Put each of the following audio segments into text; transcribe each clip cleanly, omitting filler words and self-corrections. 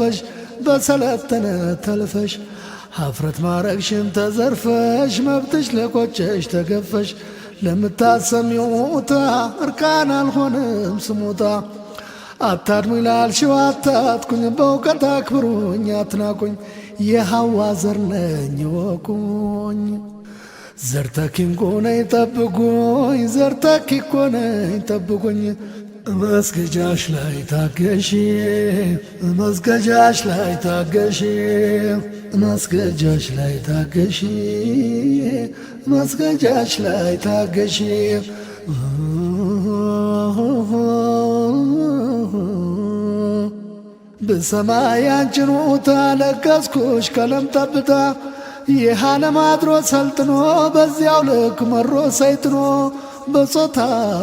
ተገፈሽ በሰለጠነ ተልፈሽ ሀፍረት ማረግሽን ተዘርፈሽ መብትሽ ለቆጨሽ ተገፈሽ ለምታሰሚው ሞታ እርቃን አልሆንም ስሞታ አታድሙ ላልሽው አታጥቁኝ በእውቀት አክብሩኝ አትናቁኝ የሐዋ ዘር ነኝ ይወቁኝ ዘርተኪን ኮነኝ ጠብቁኝ ዘርተኪ ኮነኝ ጠብቁኝ መስገጃሽ ላይ ታገሺ መስገጃሽ ላይ ታገሺ መስገጃሽ ላይ ታገሺ መስገጃሽ ላይ ታገሺ በሰማይ አንቺን ሞታ ለገስኩሽ ቀለም ጠብታ ይህ ዓለም አድሮ ሰልጥኖ በዚያው ልክ መሮ ሰይጥኖ በጾታ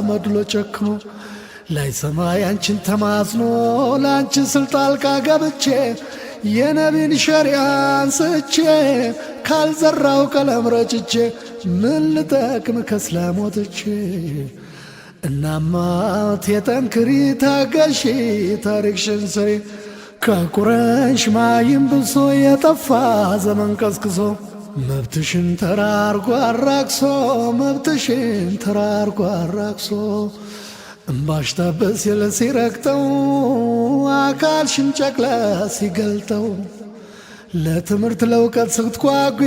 መድሎ ጨክኖ ላይ ሰማይ አንቺን ተማጽኖ ለአንቺ ስልጣልቃ ገብቼ የነቢን ሸሪዓን ስቼ ካልዘራው ቀለም ረጭቼ ምን ልጠቅም ከስላሞትቼ እናማ ተጠንክሪ ታገሺ ታሪክሽን ስሪ ከቁረሽ ማይም ብሶ የጠፋ ዘመን ቀስቅሶ መብትሽን ተራርጎ አራክሶ መብትሽን ተራርጎ አራክሶ እምባሽ ታበስ የለ ሲረግጠው አካልሽን ጨቅላ ሲገልጠው ለትምህርት ለእውቀት ስትጓጉ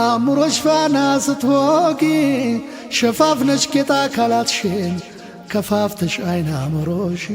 አእምሮሽ ፋና ስትወጊ ሸፋፍነሽ ጌጣ አካላትሽን ከፋፍተሽ አይን አእምሮሽ